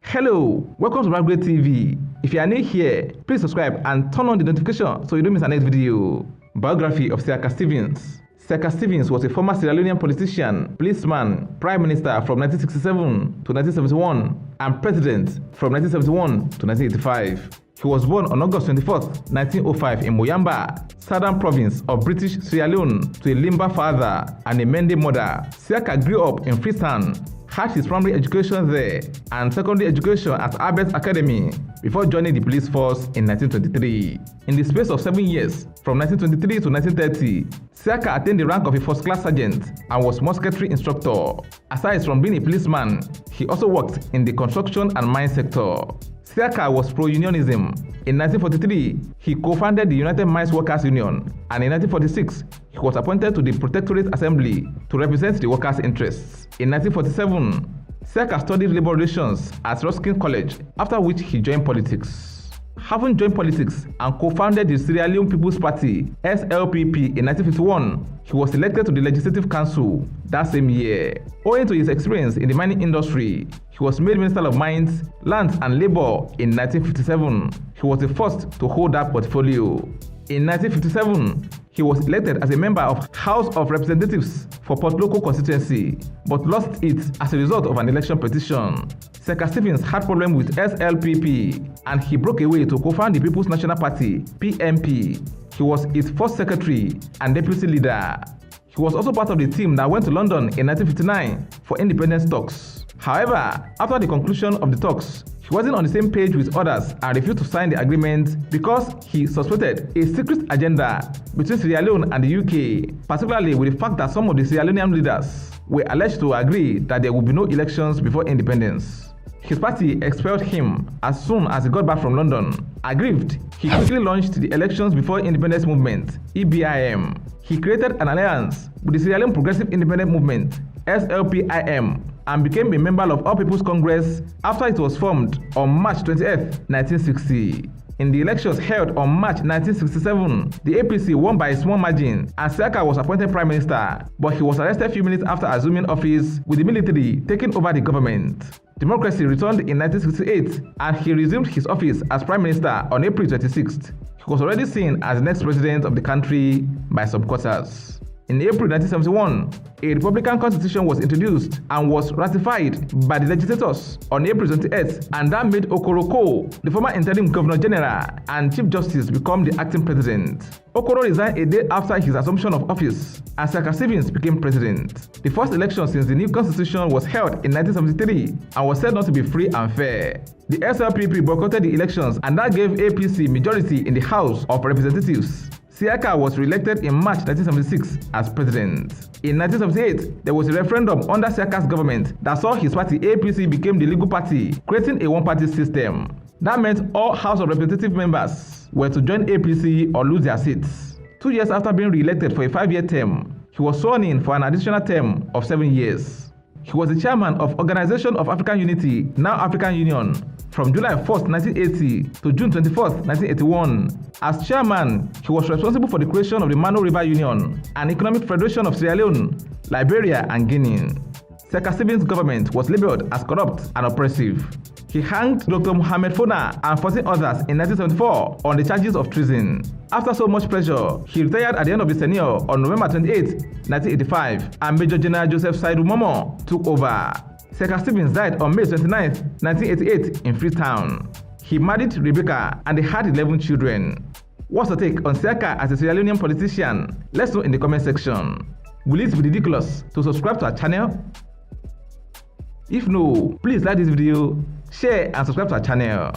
Hello, welcome to Rapgrade TV. If you are new here, please subscribe and turn on the notification so you don't miss our next video. Biography of Siaka Stevens. Siaka Stevens was a former Sierra Leonean politician, policeman, prime minister from 1967 to 1971, and president from 1971 to 1985. He was born on August 24, 1905 in Moyamba, southern province of British Sierra Leone, to a Limba father and a Mende mother. Siaka grew up in Freetown, had his primary education there and secondary education at Albert Academy before joining the police force in 1923. In the space of 7 years, from 1923 to 1930, Siaka attained the rank of a first-class sergeant and was musketry instructor. Aside from being a policeman, he also worked in the construction and mine sector. Siaka was pro-unionism. In 1943, he co-founded the United Mines Workers Union, and in 1946, he was appointed to the Protectorate Assembly to represent the workers' interests. In 1947, Siaka studied labor relations at Ruskin College, after which he joined politics. Having joined politics and co-founded the Sierra Leone People's Party (SLPP) in 1951, he was elected to the Legislative Council that same year. Owing to his experience in the mining industry, he was made Minister of Mines, Lands and Labor in 1957. He was the first to hold that portfolio. In 1957, he was elected as a member of House of Representatives for Port Loko constituency, but lost it as a result of an election petition. Siaka Stevens had problems with SLPP, and he broke away to co-found the People's National Party (PNP). He was its first secretary and deputy leader. He was also part of the team that went to London in 1959 for independence talks. However, after the conclusion of the talks, he wasn't on the same page with others and refused to sign the agreement because he suspected a secret agenda between Sierra Leone and the UK, particularly with the fact that some of the Sierra Leonean leaders were alleged to agree that there would be no elections before independence. His party expelled him as soon as he got back from London. Aggrieved, he quickly launched the Elections Before Independence Movement (EBIM). He created an alliance with the Sierra Leone Progressive Independent Movement (SLPIM) and became a member of All People's Congress after it was formed on March 28, 1960. In the elections held on March 1967, the APC won by a small margin and Siaka was appointed Prime Minister, but he was arrested a few minutes after assuming office, with the military taking over the government. Democracy returned in 1968 and he resumed his office as Prime Minister on April 26th. He was already seen as the next president of the country by some quarters. In April 1971, a Republican Constitution was introduced and was ratified by the legislators on April 28th, and that made Okoro Ko, the former interim Governor General and Chief Justice, become the acting president. Okoro resigned a day after his assumption of office, and Siaka Stevens became president. The first election since the new constitution was held in 1973 and was said not to be free and fair. The SLPP boycotted the elections, and that gave APC majority in the House of Representatives. Siaka was re-elected in March 1976 as president. In 1978, there was a referendum under Siaka's government that saw his party APC became the legal party, creating a one-party system. That meant all House of Representative members were to join APC or lose their seats. 2 years after being re-elected for a 5-year term, he was sworn in for an additional term of 7 years. He was the chairman of Organization of African Unity, now African Union, from July 1, 1980 to June 24, 1981. As chairman, he was responsible for the creation of the Mano River Union, an economic federation of Sierra Leone, Liberia, and Guinea. Siaka Stevens' government was labeled as corrupt and oppressive. He hanged Dr. Mohamed Fona and 14 others in 1974 on the charges of treason. After so much pressure, he retired at the end of his tenure on November 28, 1985, and Major General Joseph Saidu Momo took over. Siaka Stevens died on May 29, 1988 in Freetown. He married Rebecca and they had 11 children. What's your take on Siaka as a Sierra Leonean politician? Let's know in the comment section. Will it be ridiculous to subscribe to our channel? If no, please like this video, share and subscribe to our channel.